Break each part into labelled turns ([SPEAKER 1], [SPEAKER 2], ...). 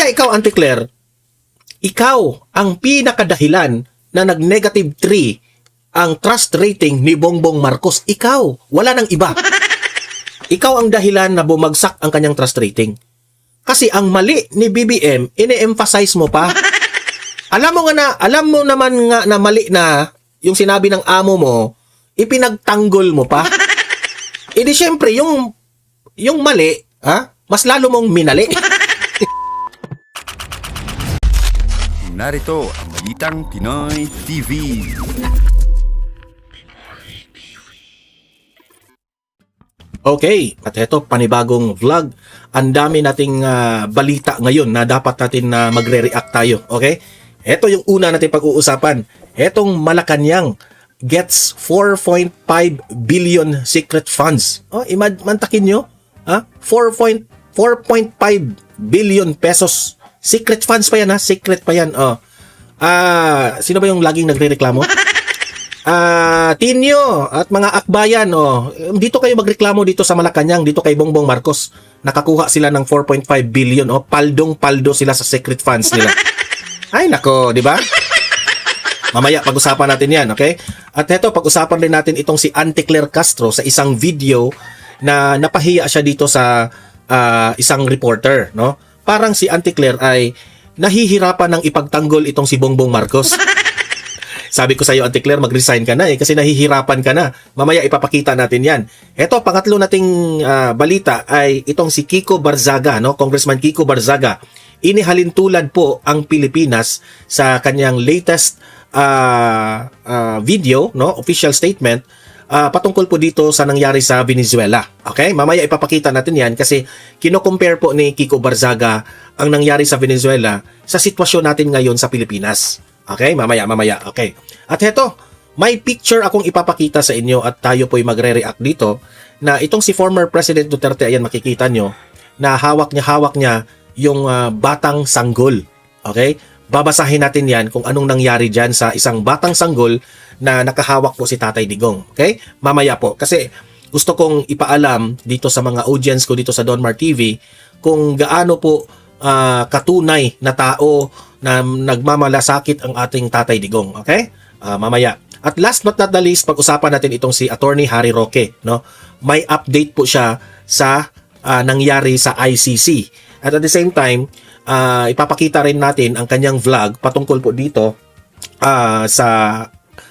[SPEAKER 1] Kaya ikaw, Auntie Claire, ikaw ang pinakadahilan na nag-negative 3 ang trust rating ni Bongbong Marcos. Ikaw, wala nang iba. Ikaw ang dahilan na bumagsak ang kanyang trust rating. Kasi ang mali ni BBM, ine-emphasize mo pa. Alam mo naman nga na mali na yung sinabi ng amo mo, ipinagtanggol mo pa. E di syempre, yung mali, mas lalo mong minali.
[SPEAKER 2] Narito ang Balitang Pinoy TV.
[SPEAKER 1] Okay, at ito, panibagong vlog. Ang dami nating balita ngayon na dapat natin magre-react tayo. Okay? Ito yung una natin pag-uusapan. Etong Malacanang gets 4.5 billion secret funds. Mantakin nyo? 4.5 billion pesos. Secret funds pa yan, secret pa yan. Sino ba yung laging nagre-reklamo? Tinyo at mga akbayan, dito kayo magreklamo dito sa Malacanang, dito kay Bongbong Marcos. Nakakuha sila ng 4.5 billion, paldong-paldo sila sa secret funds nila. Ay nako, di ba? Mamaya pag-usapan natin 'yan, okay? At heto, pag-usapan din natin itong si Auntie Claire Castro sa isang video na napahiya siya dito sa isang reporter, no? Parang si Auntie Claire ay nahihirapan ng ipagtanggol itong si Bongbong Marcos. Sabi ko sa iyo, Auntie Claire, mag-resign ka na kasi nahihirapan ka na. Mamaya ipapakita natin 'yan. Ito, pangatlo nating balita ay itong si Kiko Barzaga, no? Congressman Kiko Barzaga. Inihalintulad po ang Pilipinas sa kanyang latest video, no? Official statement patungkol po dito sa nangyari sa Venezuela. Okay? Mamaya ipapakita natin 'yan kasi kino-compare po ni Kiko Barzaga ang nangyari sa Venezuela sa sitwasyon natin ngayon sa Pilipinas. Okay? Mamaya. Okay. At heto, may picture akong ipapakita sa inyo at tayo po'y magre-react dito na itong si former President Duterte, ayan makikita nyo, na hawak niya yung batang sanggol. Okay? Babasahin natin yan kung anong nangyari dyan sa isang batang sanggol na nakahawak po si Tatay Digong. Okay? Mamaya po. Kasi gusto kong ipaalam dito sa mga audience ko dito sa Donmar TV kung gaano po katunay na tao na nagmamalasakit ang ating Tatay Digong. Okay? Mamaya. At last but not the least, pag-usapan natin itong si Attorney Harry Roque. No? May update po siya sa nangyari sa ICC. At the same time, ipapakita rin natin ang kanyang vlog patungkol po dito sa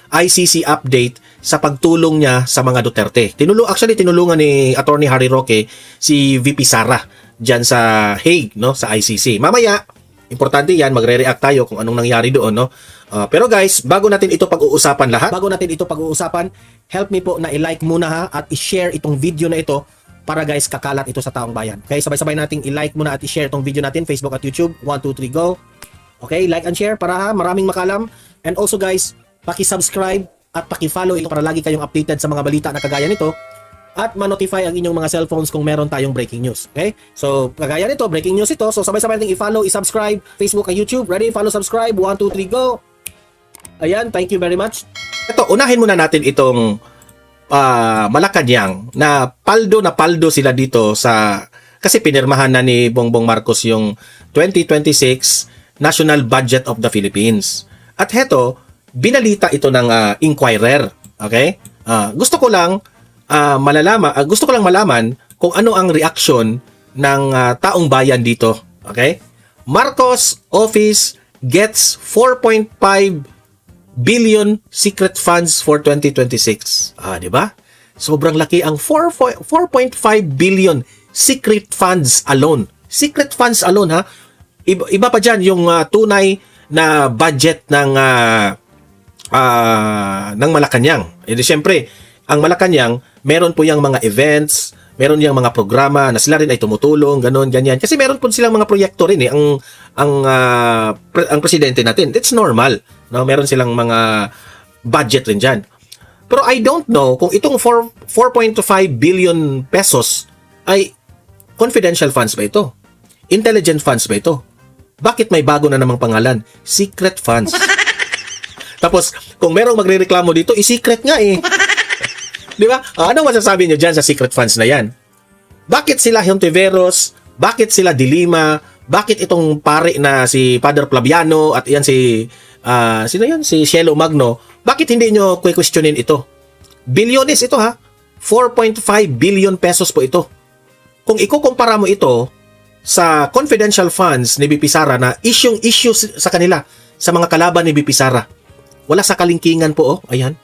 [SPEAKER 1] ICC update sa pagtulong niya sa mga Duterte. Tinulungan ni Attorney Harry Roque si VP Sara dyan sa Hague, no, sa ICC. Mamaya, importante yan, magre-react tayo kung anong nangyari doon, no? Pero guys, bago natin ito pag-uusapan help me po na i-like muna at i-share itong video na ito para guys, kakalat ito sa taong bayan. Okay, sabay-sabay nating i-like muna at i-share itong video natin, Facebook at YouTube. 1, 2, 3, go! Okay, like and share para maraming makalam. And also guys, paki-subscribe at paki-follow ito para lagi kayong updated sa mga balita na kagaya nito at ma-notify ang inyong mga cellphones kung meron tayong breaking news. Okay? So, kagaya nito, breaking news ito. So, sabay-sabay nating i-follow, i-subscribe, Facebook at YouTube. Ready? Follow, subscribe. 1, 2, 3, go! Ayan, thank you very much. Ito, unahin muna natin itong Malacanang na paldo sila dito kasi pinirmahan na ni Bongbong Marcos yung 2026 National Budget of the Philippines. At heto, binalita ito ng Inquirer. Okay? Gusto ko lang malaman kung ano ang reaksyon ng taong bayan dito. Okay? Marcos office gets 4.5 billion secret funds for 2026. Di ba? Sobrang laki ang 4.5 billion secret funds alone. Secret funds alone, ha? Iba pa dyan yung tunay na budget ng Malacanang. Siyempre, ang Malacanang, meron po yung mga events, meron yung mga programa na sila rin ay tumutulong, ganon, ganyan. Kasi meron po silang mga proyekto rin ang presidente natin. It's normal. No, meron silang mga budget rin dyan. Pero I don't know kung itong 4.5 billion pesos ay confidential funds ba ito? Intelligent funds ba ito? Bakit may bago na namang pangalan? Secret funds. Tapos, kung merong magrereklamo dito, i-secret nga eh. Di ba? Ano masasabi nyo dyan sa secret funds na yan? Bakit sila Hontiveros? Bakit sila Dilima? bakit itong pare na si Father Flaviano at yan si sino yan? Si Cielo Magno, bakit hindi nyo questionin ito? Bilyones ito ha. 4.5 billion pesos po ito. Kung ikukumpara mo ito sa confidential funds ni BP Sara na issue sa kanila, sa mga kalaban ni BP Sara, wala sa kalingkingan po, ayan.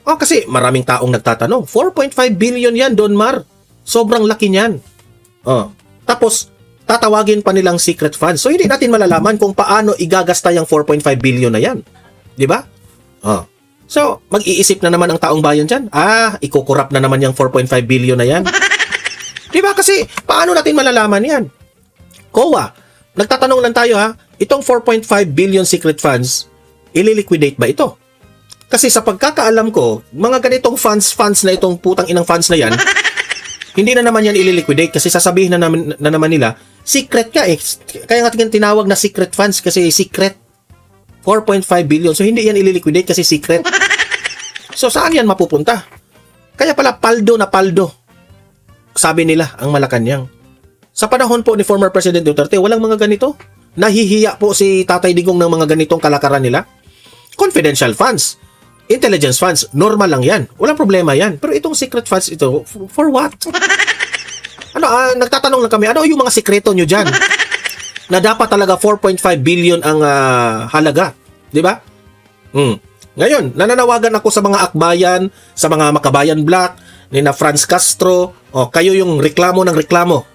[SPEAKER 1] Kasi maraming taong nagtatanong, 4.5 billion yan, Don Mar. Sobrang laki niyan. Tapos, tatawagin pa nilang secret funds. So, hindi natin malalaman kung paano igagasta yung 4.5 billion na yan. Di ba? So, mag-iisip na naman ang taong bayan dyan. Ikukurap na naman yung 4.5 billion na yan. Di ba? Kasi, paano natin malalaman yan? COA, nagtatanong lang tayo ha, itong 4.5 billion secret funds, ililiquidate ba ito? Kasi sa pagkakaalam ko, mga ganitong funds na itong putang inang funds na yan, hindi na naman yan ililiquidate kasi sasabihin na naman nila, secret ka eh. Kaya nga tinawag na secret funds kasi secret. 4.5 billion. So, hindi yan ililiquidate kasi secret. So, saan yan mapupunta? Kaya pala, paldo na paldo. Sabi nila, ang Malacanang. Sa panahon po ni former President Duterte, walang mga ganito. Nahihiya po si Tatay Digong ng mga ganitong kalakaran nila. Confidential funds. Intelligence funds. Normal lang yan. Walang problema yan. Pero itong secret funds ito, for what? Nagtatanong lang kami, ano yung mga sikreto nyo dyan? Na dapat talaga 4.5 billion ang halaga. Di ba? Ngayon, nananawagan ako sa mga akbayan, sa mga Makabayan Black, ni na Franz Castro, kayo yung reklamo ng reklamo.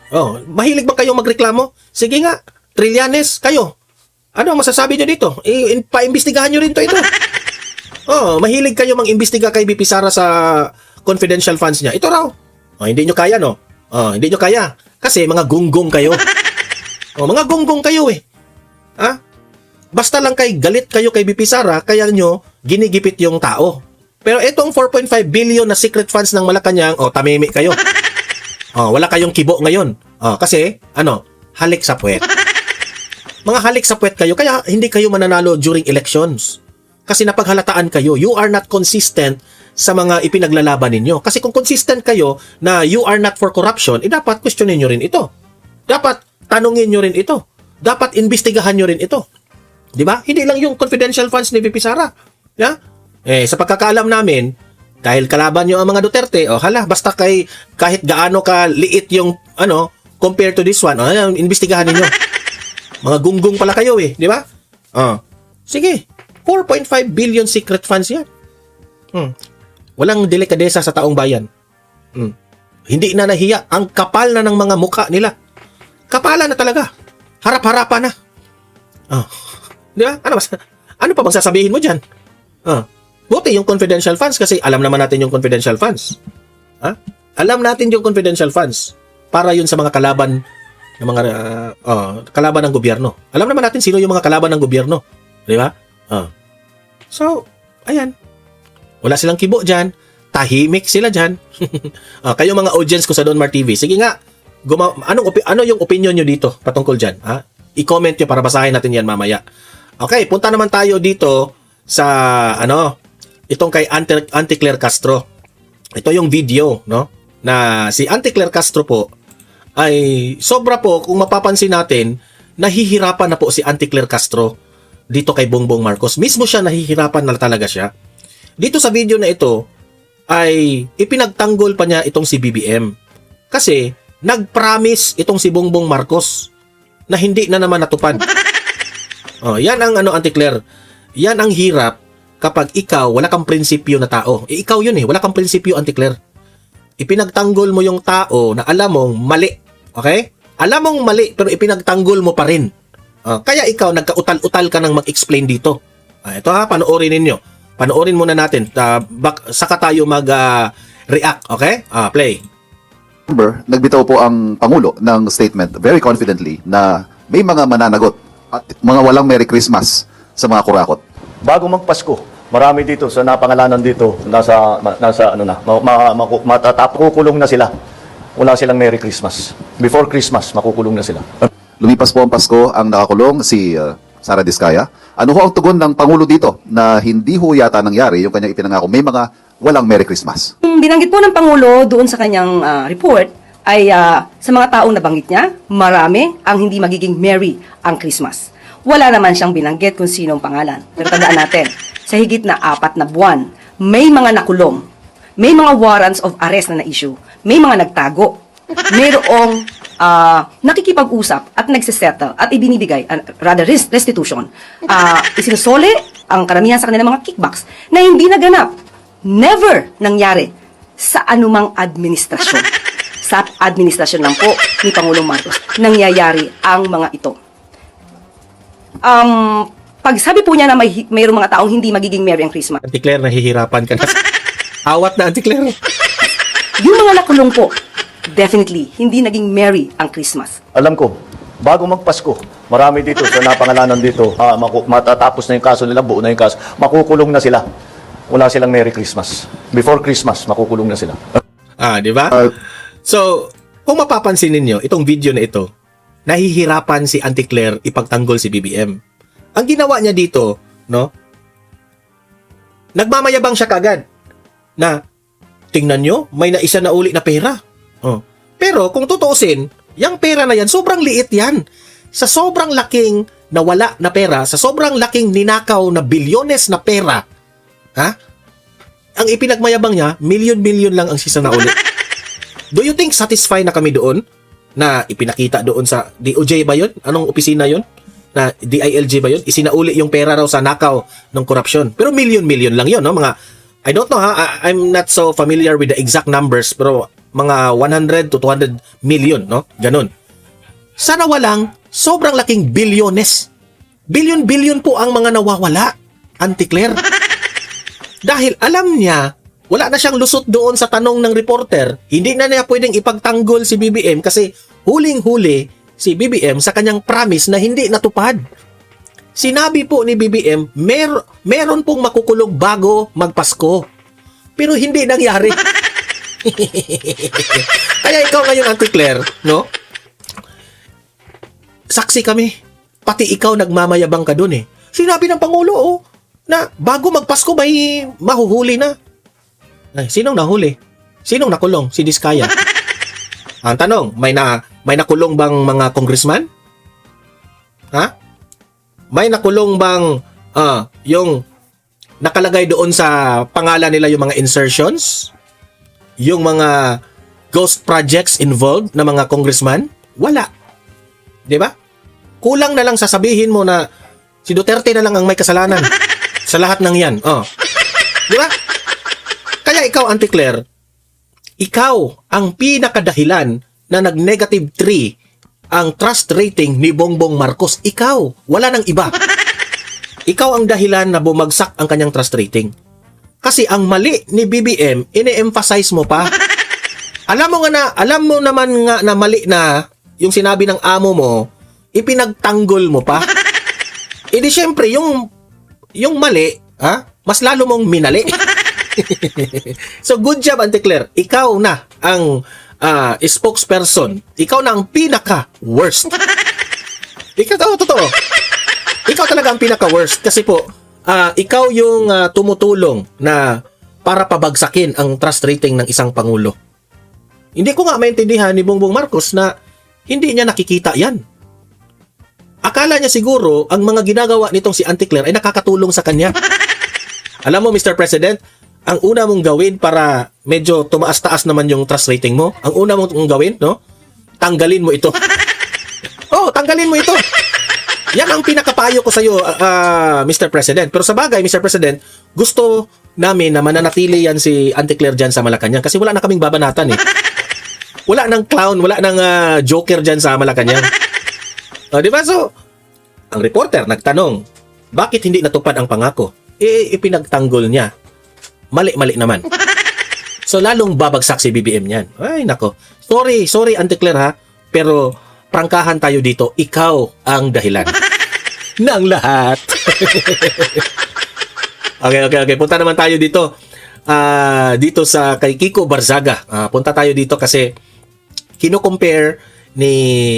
[SPEAKER 1] Mahilig ba kayong magreklamo? Sige nga, Trillanes, kayo. Ano ang masasabi nyo dito? Paimbestigahan nyo rin ito. Mahilig kayo mang-imbestiga kay BP Sara sa confidential funds niya. Ito raw. Hindi nyo kaya, no? Hindi nyo kaya. Kasi mga gunggong kayo. Mga gunggong kayo eh. Basta lang galit kayo kay BP Sara, kaya nyo ginigipit yung tao. Pero itong 4.5 billion na secret funds ng Malacanang, tamimi kayo. Wala kayong kibo ngayon. Kasi, halik sa puwet. Mga halik sa puwet kayo, kaya hindi kayo mananalo during elections. Kasi napaghalataan kayo, you are not consistent sa mga ipinaglalaban ninyo. Kasi kung consistent kayo na you are not for corruption, dapat questionin nyo rin ito. Dapat tanungin nyo rin ito. Dapat imbestigahan nyo rin ito. Di ba? Hindi lang yung confidential funds ni VP Sara. Yeah? Sa pagkakaalam namin, dahil kalaban nyo ang mga Duterte, basta kahit gaano ka liit yung, compared to this one, imbestigahan ninyo. Mga gunggong pala kayo eh. Di ba? Sige. 4.5 billion secret funds yan. Walang delikadesa sa taong bayan. Hindi na nahiya. Ang kapal na ng mga mukha nila. Kapala na talaga. Harap-harapan na. Di ba? Ano pa bang sasabihin mo dyan? Buti yung confidential funds kasi alam naman natin yung confidential funds. Alam natin yung confidential funds para yun sa mga kalaban ng mga kalaban ng gobyerno. Alam naman natin sino yung mga kalaban ng gobyerno. Di ba? So, ayan. Wala silang kibo dyan. Tahimik sila dyan. Kayo mga audience ko sa Don Mar TV, sige nga, ano yung opinion nyo dito patungkol dyan? I-comment nyo para basahin natin yan mamaya. Okay, punta naman tayo dito sa, itong kay Auntie Claire Castro. Ito yung video, no? Na si Auntie Claire Castro po, ay sobra po, kung mapapansin natin, nahihirapan na po si Auntie Claire Castro dito kay Bongbong Marcos. Mismo siya nahihirapan na talaga siya. Dito sa video na ito, ay ipinagtanggol pa niya itong si BBM. Kasi, nag-promise itong si Bongbong Marcos na hindi na naman natupad. Yan ang Auntie Claire. Yan ang hirap kapag ikaw, wala kang prinsipyo na tao. Ikaw yun wala kang prinsipyo, Auntie Claire. Ipinagtanggol mo yung tao na alam mong mali. Okay? Alam mong mali, pero ipinagtanggol mo pa rin. Kaya ikaw, nagkautal-utal ka nang mag-explain dito. Ito panoorin ninyo. Panoorin muna natin. Saka tayo mag-react. Okay? Play.
[SPEAKER 3] Nagbitaw po ang Pangulo ng statement very confidently na may mga mananagot at mga walang Merry Christmas sa mga kurakot.
[SPEAKER 4] Bago magpasko, marami dito sa napangalanan dito, makukulong na sila. Wala silang Merry Christmas. Before Christmas, makukulong na sila.
[SPEAKER 3] Lumipas po ang Pasko, ang nakakulong si Sara Diskaya. Ano ho ang tugon ng Pangulo dito na hindi ho yata nangyari yung kanyang ipinangako may mga walang Merry Christmas?
[SPEAKER 5] Binanggit po ng Pangulo doon sa kanyang report ay sa mga taong nabanggit niya, marami ang hindi magiging merry ang Christmas. Wala naman siyang binanggit kung sino ang pangalan. Pero tandaan natin, sa higit na 4 na buwan, may mga nakulong, may mga warrants of arrest na na-issue, may mga nagtago, mayroong nakikipag-usap at nagsisettle at ibinibigay, rather restitution, isinusole ang karamihan sa kanilang mga kickbacks na hindi naganap, never nangyari sa anumang administrasyon. Sa administrasyon lang po ni Pangulong Marcos nangyayari ang mga ito. Pag sabi po niya na mayroong mga taong hindi magiging merry ang Christmas,
[SPEAKER 1] Auntie Claire, nahihirapan ka na. Awat na, Auntie Claire.
[SPEAKER 5] yung mga nakulong po, definitely, hindi naging merry ang Christmas.
[SPEAKER 4] Alam ko, bago magpasko, marami dito sa napangalanan dito, matatapos na yung kaso nila, buo na yung kaso, makukulong na sila. Wala silang Merry Christmas. Before Christmas, makukulong na sila.
[SPEAKER 1] Di ba? So, kung mapapansin ninyo, itong video na ito, nahihirapan si Auntie Claire ipagtanggol si BBM. Ang ginawa niya dito, no? Nagmamayabang siya kagad na tingnan nyo, may naisa na uli na pera. Pero kung tutuusin, yung pera na yan, sobrang liit yan. Sa sobrang laking nawala na pera, sa sobrang laking ninakaw na bilyones na pera, ang ipinagmayabang niya, milyon-milyon lang ang sisa na uli. Do you think satisfied na kami doon? Na ipinakita doon sa DOJ ba yun? Anong opisina yun? Na DILG ba yun? Isinauli yung pera raw sa nakaw ng korupsyon. Pero milyon-milyon lang yun, no? Mga, I don't know I'm not so familiar with the exact numbers, pero mga 100 to 200 million, no? Ganun. Sana walang sobrang laking bilyones. Bilyon-bilyon po ang mga nawawala, Auntie Claire. Dahil alam niya, wala na siyang lusot doon sa tanong ng reporter, hindi na niya pwedeng ipagtanggol si BBM kasi huling-huli si BBM sa kanyang promise na hindi natupad. Sinabi po ni BBM, meron pong makukulong bago magpasko. Pero hindi nangyari. Kaya ikaw ngayon, Auntie Claire, no? Saksi kami. Pati ikaw nagmamayabang ka dun eh. Sinabi ng Pangulo, na bago magpasko may mahuhuli na. Ay, sinong nahuli? Sinong nakulong? Si Diskaya. Ang tanong, may nakulong bang mga congressman? May nakulong bang yung nakalagay doon sa pangalan nila yung mga insertions? Yung mga ghost projects involved na mga congressman? Wala. 'Di ba? Kulang na lang sasabihin mo na si Duterte na lang ang may kasalanan sa lahat ng 'yan. Di ba? Kaya ikaw, Auntie Claire, ikaw ang pinakadahilan na nag-negative 3 ang trust rating ni Bongbong Marcos. Ikaw, wala nang iba. Ikaw ang dahilan na bumagsak ang kanyang trust rating. Kasi ang mali ni BBM, ine-emphasize mo pa. Alam mo naman nga na mali na yung sinabi ng amo mo, ipinagtanggol mo pa. E di syempre, yung mali, mas lalo mong minali. So good job, Auntie Claire. Ikaw na ang spokesperson. Ikaw na ang pinaka-worst. Totoo. Ikaw talaga ang pinaka-worst kasi po, ikaw yung tumutulong na para pabagsakin ang trust rating ng isang pangulo. Hindi ko nga maintindihan ni Bongbong Marcos na hindi niya nakikita yan. Akala niya siguro ang mga ginagawa nitong si Auntie Claire ay nakakatulong sa kanya. Alam mo, Mr. President, ang una mong gawin para medyo tumaas-taas naman yung trust rating mo, ang una mong gawin, no? Tanggalin mo ito. Tanggalin mo ito. Yan ang pinakapayo ko sa iyo, Mr. President. Pero sa bagay, Mr. President, gusto namin na mananatili yan si Auntie Claire dyan sa Malacanang kasi wala na kaming babanatan eh. Wala nang clown, wala nang joker dyan sa Malacanang. Di ba? So, ang reporter nagtanong, bakit hindi natupad ang pangako? Ipinagtanggol niya. Mali-mali naman. So, lalong babagsak si BBM niyan. Ay, nako. Sorry, Auntie Claire ha. Pero, prangkahan tayo dito. Ikaw ang dahilan ng lahat. Okay. Punta naman tayo dito. Dito sa kay Kiko Barzaga. Punta tayo dito kasi kino-compare ni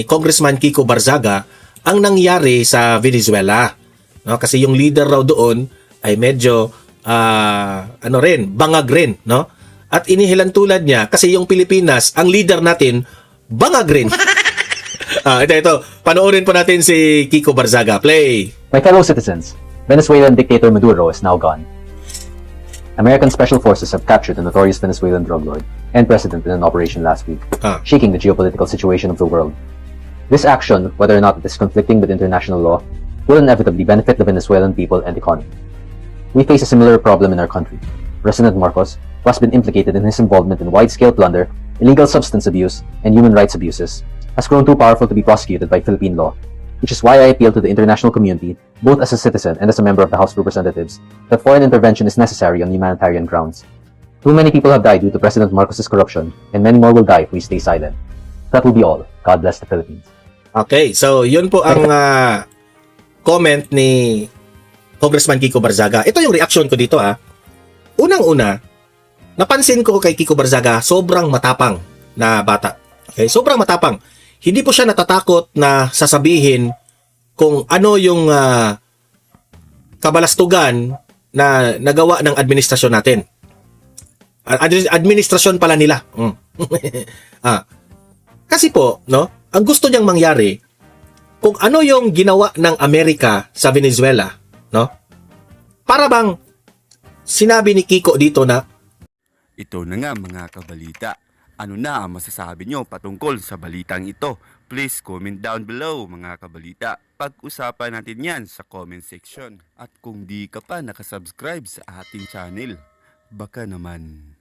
[SPEAKER 1] Congressman Kiko Barzaga ang nangyari sa Venezuela. No? Kasi yung leader raw doon ay medyo bangag rin, no? At inihilan tulad niya kasi yung Pilipinas, ang leader natin bangag rin. Ito. Panoorin po natin si Kiko Barzaga. Play.
[SPEAKER 6] My fellow citizens, Venezuelan dictator Maduro is now gone. American special forces have captured the notorious Venezuelan drug lord and president in an operation last week, shaking the geopolitical situation of the world. This action, whether or not it is conflicting with international law, will inevitably benefit the Venezuelan people and economy. We face a similar problem in our country. President Marcos, who has been implicated in his involvement in wide-scale plunder, illegal substance abuse, and human rights abuses, has grown too powerful to be prosecuted by Philippine law, which is why I appeal to the international community, both as a citizen and as a member of the House of Representatives, that foreign intervention is necessary on humanitarian grounds. Too many people have died due to President Marcos's corruption, and many more will die if we stay silent. That will be all. God bless the Philippines.
[SPEAKER 1] Okay, so yun po ang comment ni Congressman Kiko Barzaga. Ito yung reaction ko dito Unang-una, napansin ko kay Kiko Barzaga, sobrang matapang na bata. Okay, sobrang matapang. Hindi po siya natatakot na sasabihin kung ano yung kabalastugan na nagawa ng administrasyon natin. Administrasyon pala nila. Kasi po, no, ang gusto niyang mangyari, kung ano yung ginawa ng Amerika sa Venezuela, no? Para bang sinabi ni Kiko dito na,
[SPEAKER 2] Ito na nga mga kabalita. Ano na ang masasabi nyo patungkol sa balitang ito? Please comment down below mga kabalita. Pag-usapan natin yan sa comment section. At kung di ka pa nakasubscribe sa ating channel, baka naman